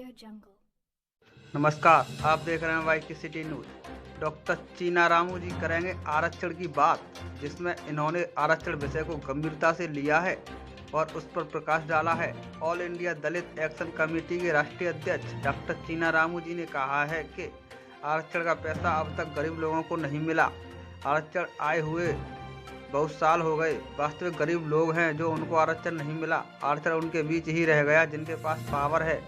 Audio Jungle। नमस्कार, आप देख रहे हैं वाई की सिटी न्यूज। डॉक्टर चीना रामू जी करेंगे आरक्षण की बात, जिसमें इन्होंने आरक्षण विषय को गंभीरता से लिया है और उस पर प्रकाश डाला है। ऑल इंडिया दलित एक्शन कमेटी के राष्ट्रीय अध्यक्ष डॉक्टर चीना रामू जी ने कहा है कि आरक्षण का पैसा अब तक गरीब लोगों को नहीं मिला। आरक्षण आए हुए बहुत साल हो गए। वास्तविक गरीब लोग हैं जो उनको आरक्षण नहीं मिला। आरक्षण उनके बीच ही रह गया जिनके पास पावर है,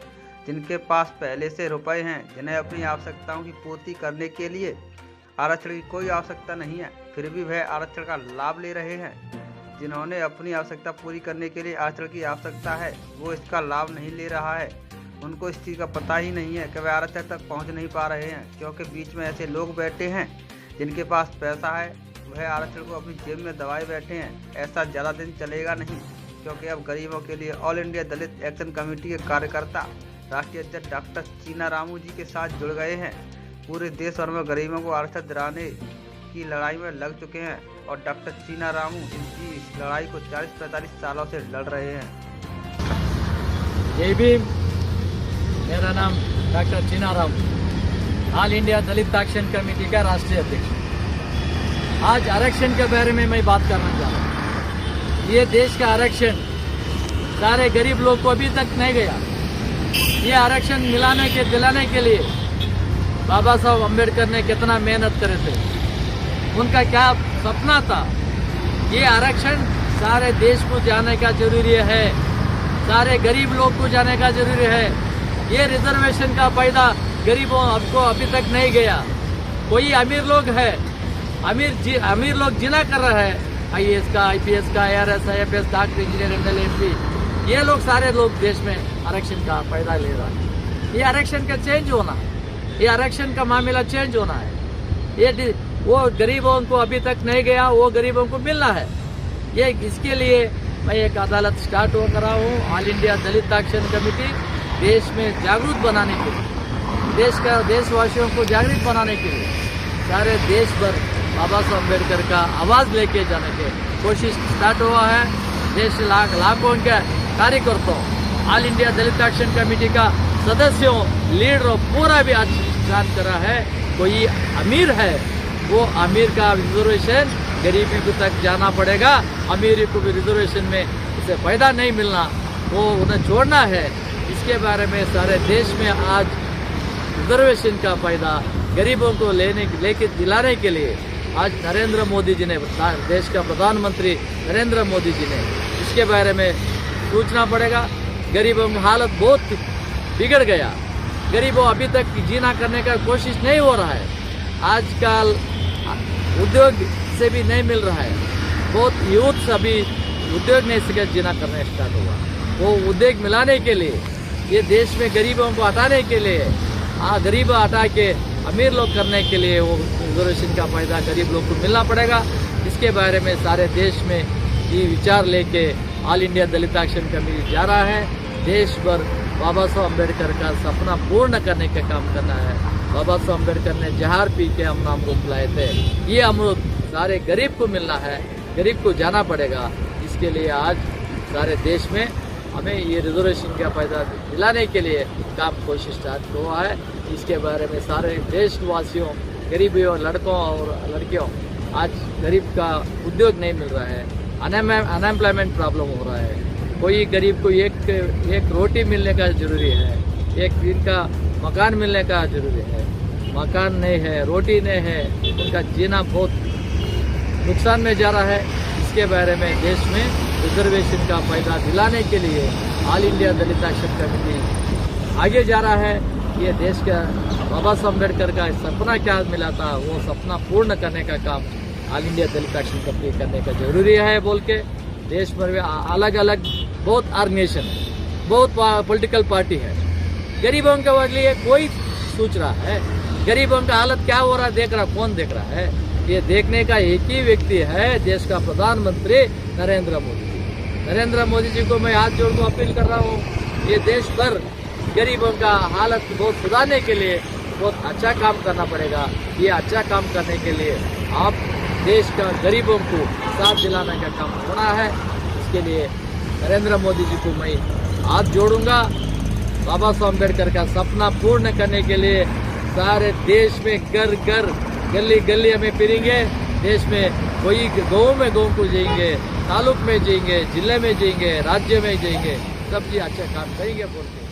जिनके पास पहले से रुपए हैं, जिन्हें अपनी आवश्यकताओं की पूर्ति करने के लिए आरक्षण की कोई आवश्यकता नहीं है, फिर भी वह आरक्षण का लाभ ले रहे हैं। जिन्होंने अपनी आवश्यकता पूरी करने के लिए आरक्षण की आवश्यकता है, वो इसका लाभ नहीं ले रहा है। उनको इस चीज़ का पता ही नहीं है कि वह आरक्षण तक पहुंच नहीं पा रहे हैं, क्योंकि बीच में ऐसे लोग बैठे हैं जिनके पास पैसा है, वह आरक्षण को अपनी जेब में दबाए बैठे हैं। ऐसा ज़्यादा दिन चलेगा नहीं, क्योंकि अब गरीबों के लिए ऑल इंडिया दलित एक्शन कमेटी के कार्यकर्ता राष्ट्रीय अध्यक्ष डॉक्टर चीना रामू जी के साथ जुड़ गए हैं। पूरे देश भर में गरीबों को आरक्षण दिलाने की लड़ाई में लग चुके हैं और डॉक्टर चीना रामू जी इस लड़ाई को 40-45 सालों से लड़ रहे हैं। जय भीम। मेरा नाम डॉक्टर चीना रामू, ऑल इंडिया दलित एक्शन कमेटी का राष्ट्रीय अध्यक्ष। आज आरक्षण के बारे में मैं बात करना चाह रहा हूँ। ये देश का आरक्षण सारे गरीब लोग को अभी तक नहीं गया। ये आरक्षण दिलाने के लिए बाबा साहब अम्बेडकर ने कितना मेहनत करे थे, उनका क्या सपना था। ये आरक्षण सारे देश को जाने का जरूरी है, सारे गरीब लोग को जाने का जरूरी है। ये रिजर्वेशन का फायदा गरीबों को अभी तक नहीं गया। कोई अमीर लोग है, अमीर लोग जिना कर रहा है, IAS का, IPS का, IRS, IFS, doctor, engineer, MLA, MP, ये लोग सारे लोग देश में आरक्षण का फायदा ले रहा है। ये आरक्षण का चेंज होना, ये आरक्षण का मामला चेंज होना है। ये वो गरीबों को अभी तक नहीं गया, वो गरीबों को मिलना है। ये इसके लिए मैं एक अदालत स्टार्ट हो कर रहा हूँ। ऑल इंडिया दलित एक्शन कमेटी देश में जागरूक बनाने के लिए, देशवासियों को जागरूक बनाने के लिए सारे देश भर बाबा साहब अम्बेडकर का आवाज लेके जाने की कोशिश स्टार्ट हुआ है। देश लाखों के कार्यकर्ताओं, ऑल इंडिया दलित एक्शन कमेटी का सदस्यों, लीडरों पूरा भी आज जान करा है। कोई अमीर है, वो अमीर का रिजर्वेशन गरीबी को तक जाना पड़ेगा। अमीरी को भी रिजर्वेशन में उसे फायदा नहीं मिलना, वो उन्हें छोड़ना है। इसके बारे में सारे देश में आज रिजर्वेशन का फायदा गरीबों को लेके दिलाने के लिए आज नरेंद्र मोदी जी ने, देश का प्रधानमंत्री नरेंद्र मोदी जी ने इसके बारे में सोचना पड़ेगा। गरीबों की हालत बहुत बिगड़ गया। गरीबों अभी तक जीना करने का कोशिश नहीं हो रहा है। आजकल उद्योग से भी नहीं मिल रहा है। बहुत यूथ अभी उद्योग नहीं सीखे, जीना करना स्टार्ट हुआ। वो उद्योग मिलाने के लिए, ये देश में गरीबों को हटाने के लिए, गरीब हटा के अमीर लोग करने के लिए वो रिजर्वेशन का फायदा गरीब लोग को मिलना पड़ेगा। इसके बारे में सारे देश में ये विचार लेके ऑल इंडिया दलित एक्शन कमेटी जा रहा है। देश भर बाबा साहब अम्बेडकर का सपना पूर्ण करने का काम करना है। बाबा साहब अम्बेडकर ने जहर पी के हम अमृत लाए थे, ये अमृत सारे गरीब को मिलना है, गरीब को जाना पड़ेगा। इसके लिए आज सारे देश में हमें ये रिजर्वेशन का फायदा दिलाने के लिए काम कोशिश स्टार्ट हुआ है। इसके बारे में सारे देशवासियों, गरीबियों, लड़कों और लड़कियों, आज गरीब का उद्योग नहीं मिल रहा है, अनएम्प्लॉयमेंट प्रॉब्लम हो रहा है। कोई गरीब को एक रोटी मिलने का जरूरी है, एक दिन का मकान मिलने का जरूरी है। मकान नहीं है, रोटी नहीं है, उनका जीना बहुत नुकसान में जा रहा है। इसके बारे में देश में रिजर्वेशन का फायदा दिलाने के लिए ऑल इंडिया दलित एक्शन कमेटी आगे जा रहा है। ये देश का बाबा साहब अम्बेडकर का सपना क्या मिला था, वो सपना पूर्ण करने का काम ऑल इंडिया दलित एक्शन कमेटी करने का जरूरी है बोल के देश भर में अलग अलग बहुत ऑर्गेनाइजेशन है, बहुत पॉलिटिकल पार्टी है। गरीबों के लिए कोई सोच रहा है, गरीबों का हालत क्या हो रहा है देख रहा, कौन देख रहा है? ये देखने का एक ही व्यक्ति है, देश का प्रधानमंत्री नरेंद्र मोदी जी। नरेंद्र मोदी जी को मैं हाथ जोड़ कर अपील कर रहा हूँ, ये देश भर गरीबों का हालत बहुत सुधारने के लिए बहुत अच्छा काम करना पड़ेगा। ये अच्छा काम करने के लिए आप देश का गरीबों को साथ दिलाने का काम होना है। इसके लिए नरेंद्र मोदी जी को मैं हाथ जोड़ूंगा। बाबा साहब अम्बेडकर का सपना पूर्ण करने के लिए सारे देश में घर घर गली गली हमें फिरेंगे। देश में कोई गाँव में गाँव को जाएंगे, तालुक में जाएंगे, जिले में जाएंगे, राज्य में जाएंगे, सब ये अच्छा काम करेंगे बोलते हैं।